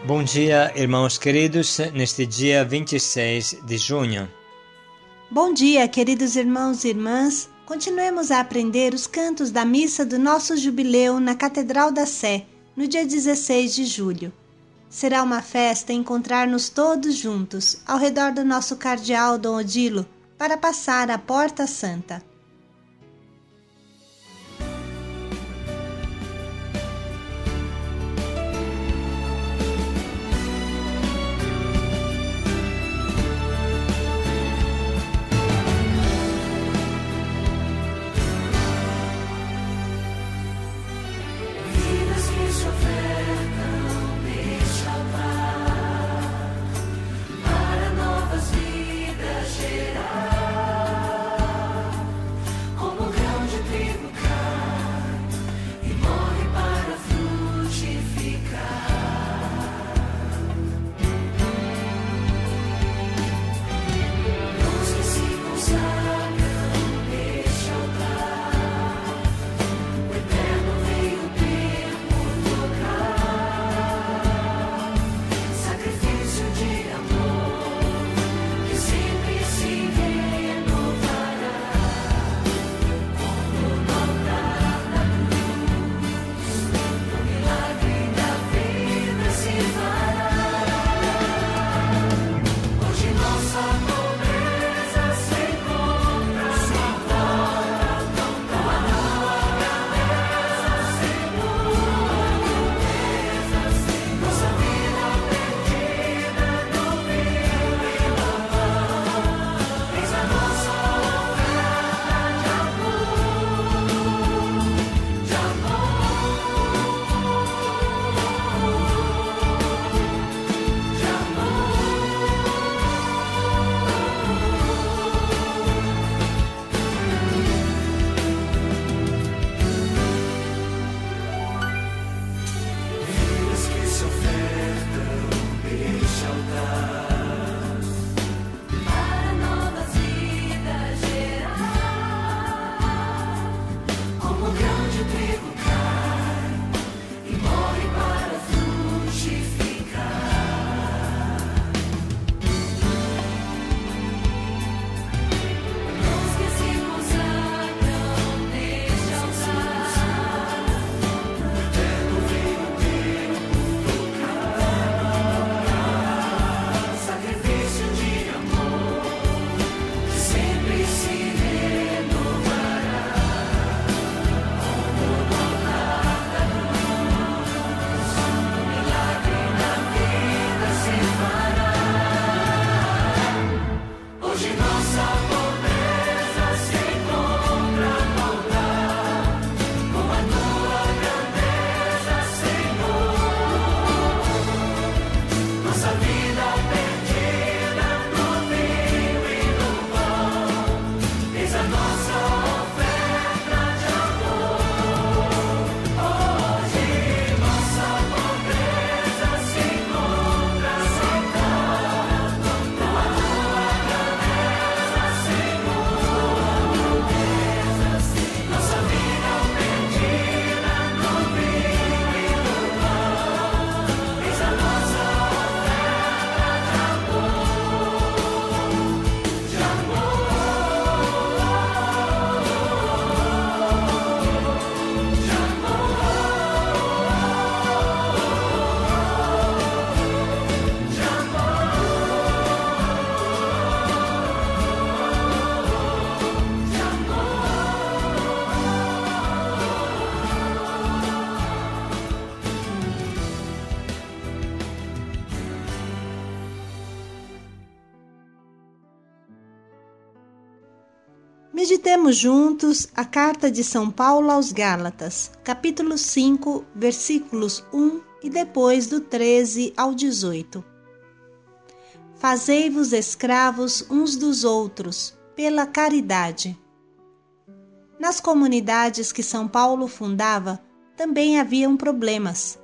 Bom dia, irmãos queridos, neste dia 26 de junho. Bom dia, queridos irmãos e irmãs. Continuemos a aprender os cantos da missa do nosso jubileu na Catedral da Sé, no dia 16 de julho. Será uma festa encontrar-nos todos juntos, ao redor do nosso cardeal Dom Odilo, para passar a Porta Santa. Meditemos juntos a carta de São Paulo aos Gálatas, capítulo 5, versículos 1 e depois do 13 ao 18. Fazei-vos escravos uns dos outros, pela caridade. Nas comunidades que São Paulo fundava, também haviam problemas.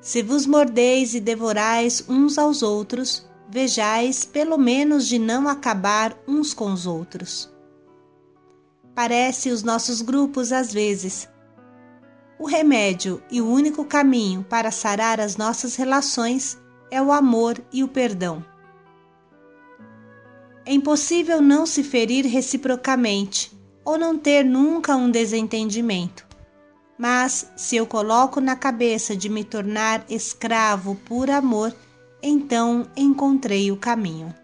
Se vos mordeis e devorais uns aos outros, vejais pelo menos de não acabar uns com os outros. Parece os nossos grupos às vezes. O remédio e o único caminho para sarar as nossas relações é o amor e o perdão. É impossível não se ferir reciprocamente ou não ter nunca um desentendimento. Mas, se eu coloco na cabeça de me tornar escravo por amor, então encontrei o caminho.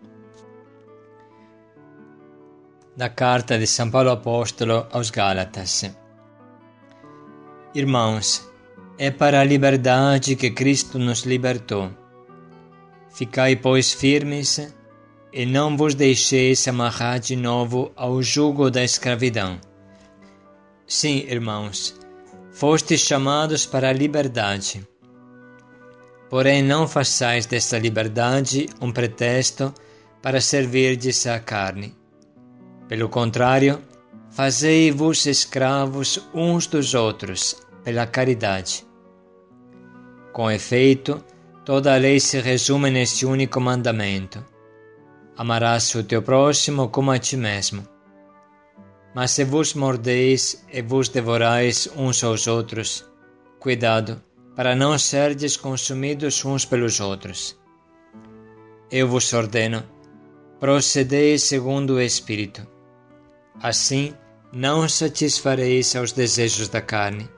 Da carta de São Paulo Apóstolo aos Gálatas. Irmãos, é para a liberdade que Cristo nos libertou. Ficai, pois, firmes e não vos deixeis amarrar de novo ao jugo da escravidão. Sim, irmãos, fostes chamados para a liberdade. Porém, não façais desta liberdade um pretexto para servirdes à carne. Pelo contrário, fazei-vos escravos uns dos outros, pela caridade. Com efeito, toda a lei se resume neste único mandamento: amarás o teu próximo como a ti mesmo. Mas se vos mordeis e vos devorais uns aos outros, cuidado, para não serdes consumidos uns pelos outros. Eu vos ordeno, procedei segundo o Espírito. Assim, não satisfareis aos desejos da carne,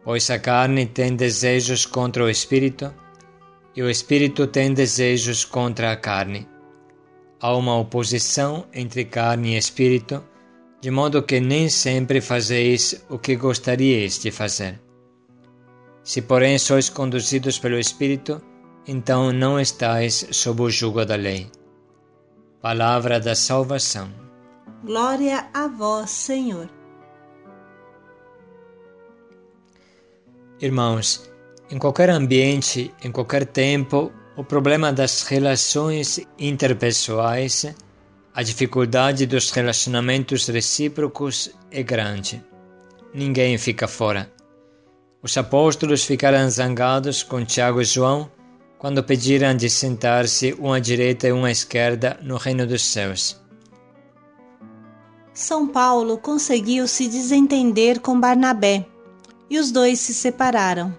pois a carne tem desejos contra o Espírito, e o Espírito tem desejos contra a carne. Há uma oposição entre carne e Espírito, de modo que nem sempre fazeis o que gostaríeis de fazer. Se, porém, sois conduzidos pelo Espírito, então não estáis sob o jugo da lei. Palavra da salvação. Glória a vós, Senhor. Irmãos, em qualquer ambiente, em qualquer tempo, o problema das relações interpessoais, a dificuldade dos relacionamentos recíprocos é grande. Ninguém fica fora. Os apóstolos ficaram zangados com Tiago e João quando pediram de sentar-se um à direita e um à esquerda no reino dos céus. São Paulo conseguiu se desentender com Barnabé e os dois se separaram.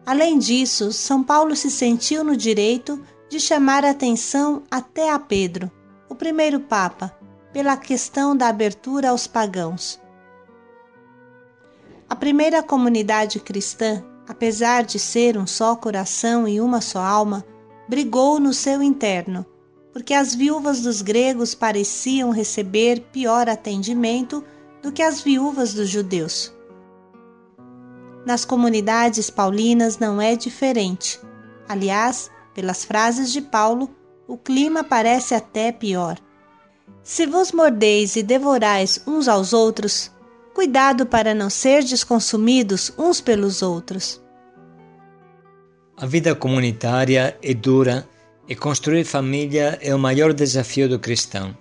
Além disso, São Paulo se sentiu no direito de chamar a atenção até a Pedro, o primeiro Papa, pela questão da abertura aos pagãos. A primeira comunidade cristã, apesar de ser um só coração e uma só alma, brigou no seu interno, porque as viúvas dos gregos pareciam receber pior atendimento do que as viúvas dos judeus. Nas comunidades paulinas não é diferente. Aliás, pelas frases de Paulo, o clima parece até pior. Se vos mordeis e devorais uns aos outros, cuidado para não serdes consumidos uns pelos outros. A vida comunitária é dura e construir família é o maior desafio do cristão.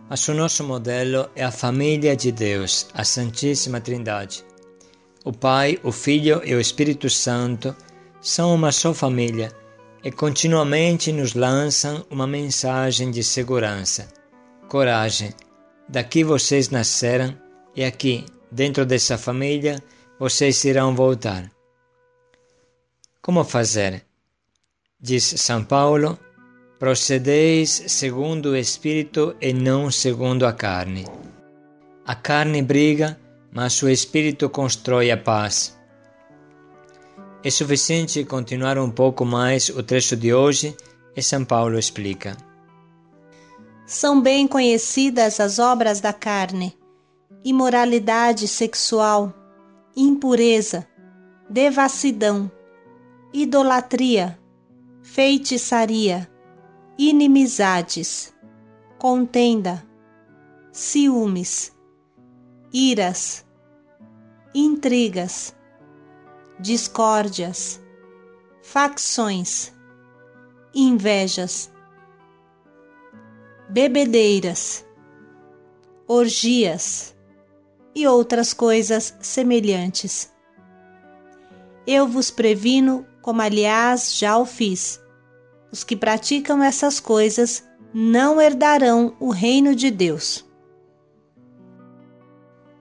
Mas o nosso modelo é a família de Deus, a Santíssima Trindade. O Pai, o Filho e o Espírito Santo são uma só família e continuamente nos lançam uma mensagem de segurança. Coragem, daqui vocês nasceram e aqui, dentro dessa família, vocês irão voltar. Como fazer? Diz São Paulo, procedeis segundo o Espírito e não segundo a carne. A carne briga, mas o Espírito constrói a paz. É suficiente continuar um pouco mais o trecho de hoje e São Paulo explica. São bem conhecidas as obras da carne: imoralidade sexual, impureza, devassidão, idolatria, feitiçaria, inimizades, contenda, ciúmes, iras, intrigas, discórdias, facções, invejas, bebedeiras, orgias e outras coisas semelhantes. Eu vos previno, como aliás já o fiz. Os que praticam essas coisas não herdarão o reino de Deus.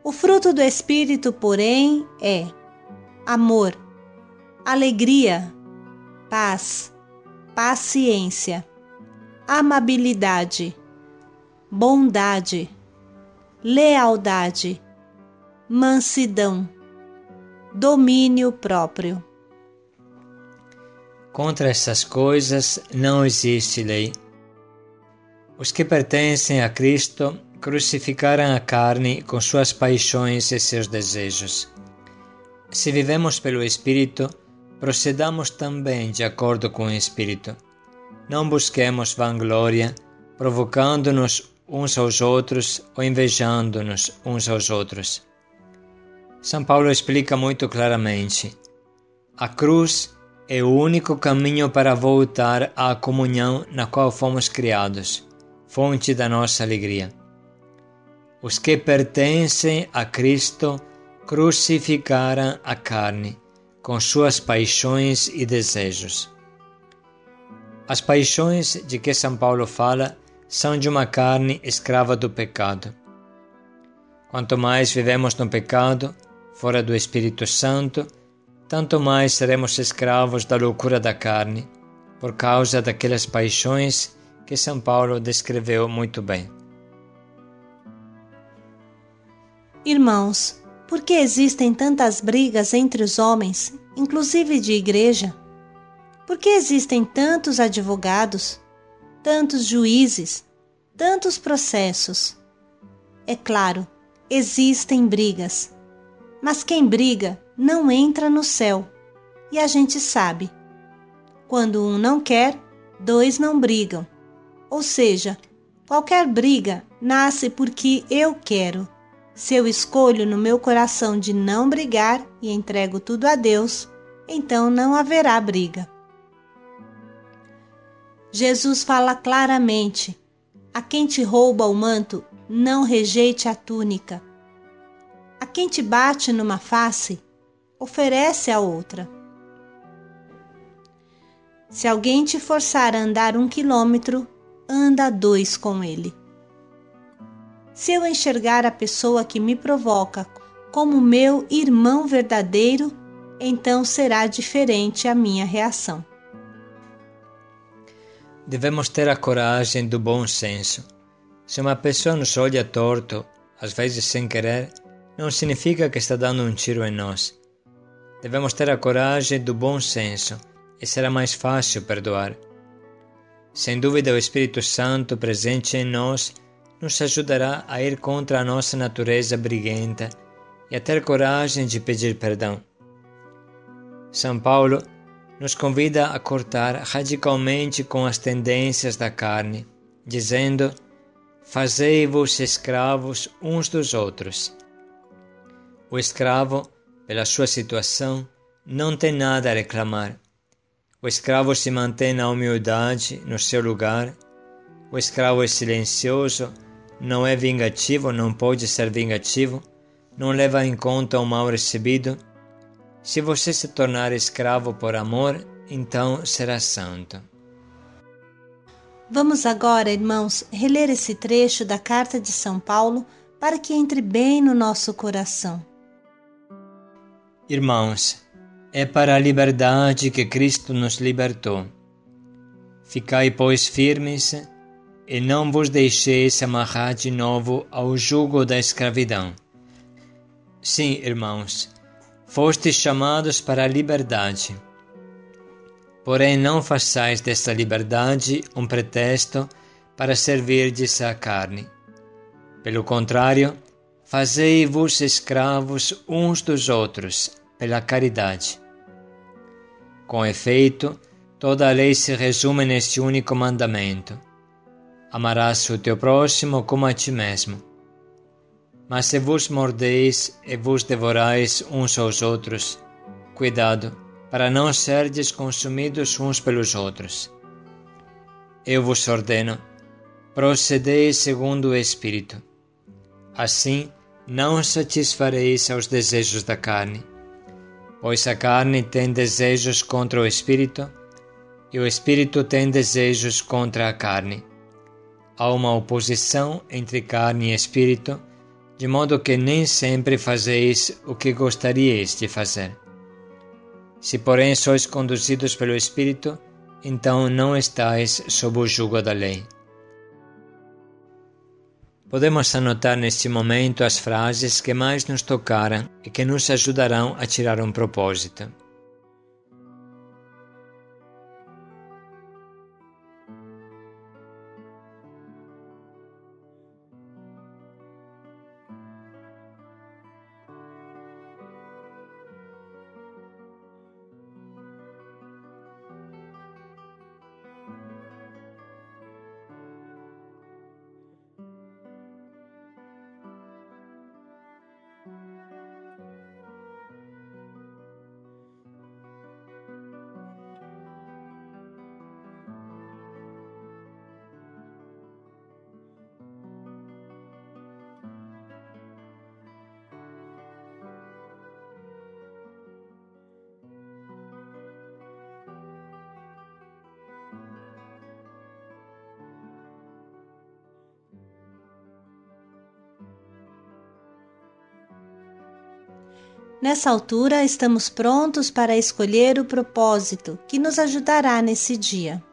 O fruto do Espírito, porém, é amor, alegria, paz, paciência, amabilidade, bondade, lealdade, mansidão, domínio próprio. Contra essas coisas não existe lei. Os que pertencem a Cristo crucificaram a carne com suas paixões e seus desejos. Se vivemos pelo Espírito, procedamos também de acordo com o Espírito. Não busquemos vanglória, provocando-nos uns aos outros ou invejando-nos uns aos outros. São Paulo explica muito claramente: a cruz é o único caminho para voltar à comunhão na qual fomos criados, fonte da nossa alegria. Os que pertencem a Cristo crucificaram a carne com suas paixões e desejos. As paixões de que São Paulo fala são de uma carne escrava do pecado. Quanto mais vivemos no pecado, fora do Espírito Santo, tanto mais seremos escravos da loucura da carne, por causa daquelas paixões que São Paulo descreveu muito bem. Irmãos, por que existem tantas brigas entre os homens, inclusive de igreja? Por que existem tantos advogados, tantos juízes, tantos processos? É claro, existem brigas, mas quem briga não entra no céu, e a gente sabe. Quando um não quer, dois não brigam. Ou seja, qualquer briga nasce porque eu quero. Se eu escolho no meu coração de não brigar e entrego tudo a Deus, então não haverá briga. Jesus fala claramente: a quem te rouba o manto, não rejeite a túnica. A quem te bate numa face, oferece a outra. Se alguém te forçar a andar 1 quilômetro, anda 2 com ele. Se eu enxergar a pessoa que me provoca como meu irmão verdadeiro, então será diferente a minha reação. Devemos ter a coragem do bom senso. Se uma pessoa nos olha torto, às vezes sem querer, não significa que está dando um tiro em nós. Devemos ter a coragem do bom senso e será mais fácil perdoar. Sem dúvida, o Espírito Santo presente em nós nos ajudará a ir contra a nossa natureza briguenta e a ter coragem de pedir perdão. São Paulo nos convida a cortar radicalmente com as tendências da carne, dizendo: fazei-vos escravos uns dos outros. O escravo, pela sua situação, não tem nada a reclamar. O escravo se mantém na humildade, no seu lugar. O escravo é silencioso, não é vingativo, não pode ser vingativo, não leva em conta o mal recebido. Se você se tornar escravo por amor, então será santo. Vamos agora, irmãos, reler esse trecho da carta de São Paulo para que entre bem no nosso coração. Irmãos, é para a liberdade que Cristo nos libertou. Ficai, pois, firmes e não vos deixeis amarrar de novo ao jugo da escravidão. Sim, irmãos, fostes chamados para a liberdade. Porém, não façais desta liberdade um pretexto para servirdes à carne. Pelo contrário, fazei-vos escravos uns dos outros, pela caridade. Com efeito, toda a lei se resume neste único mandamento: amarás o teu próximo como a ti mesmo. Mas se vos mordeis e vos devorais uns aos outros, cuidado, para não serdes consumidos uns pelos outros. Eu vos ordeno, procedei segundo o Espírito. Assim, não satisfareis aos desejos da carne, pois a carne tem desejos contra o Espírito, e o Espírito tem desejos contra a carne. Há uma oposição entre carne e Espírito, de modo que nem sempre fazeis o que gostaríeis de fazer. Se porém sois conduzidos pelo Espírito, então não estáis sob o jugo da lei. Podemos anotar neste momento as frases que mais nos tocaram e que nos ajudarão a tirar um propósito. Nessa altura, estamos prontos para escolher o propósito que nos ajudará nesse dia.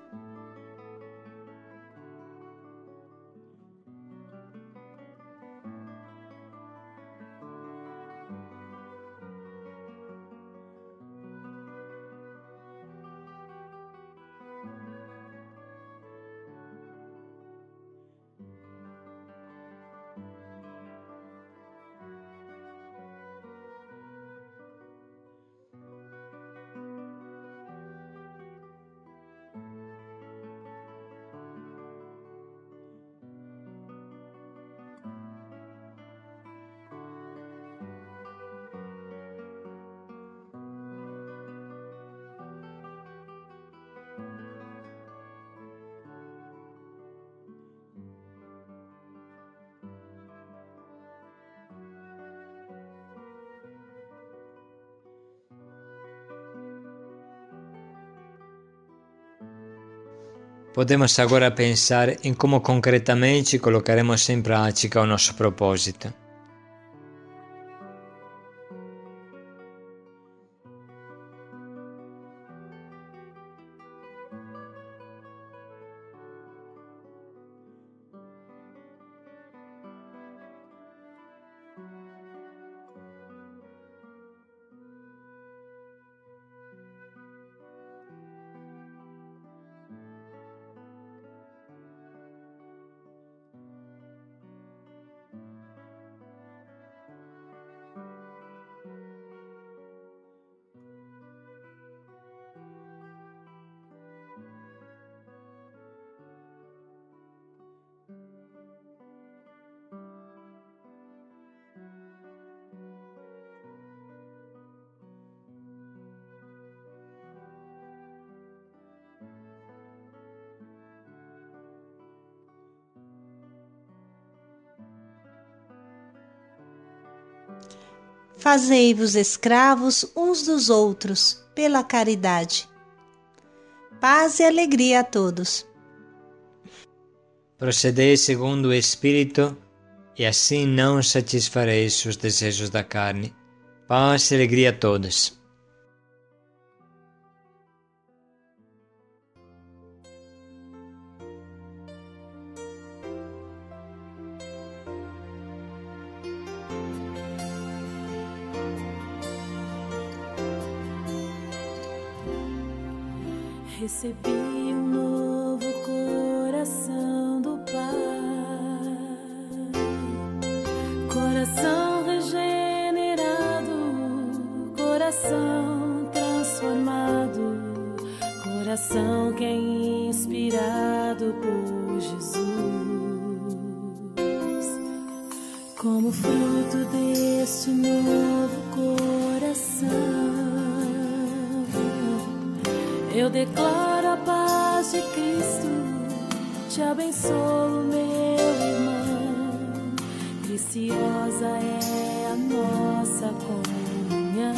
Podemos agora pensar em como concretamente colocaremos em prática o nosso propósito. Fazei-vos escravos uns dos outros, pela caridade. Paz e alegria a todos. Procedei segundo o Espírito, e assim não satisfareis os desejos da carne. Paz e alegria a todos. Recebi um novo coração do Pai, coração regenerado, coração transformado, coração que é inspirado por Jesus. Como fruto deste novo coração, eu declaro a paz de Cristo, te abençoo, meu irmão. Preciosa é a nossa comunhão.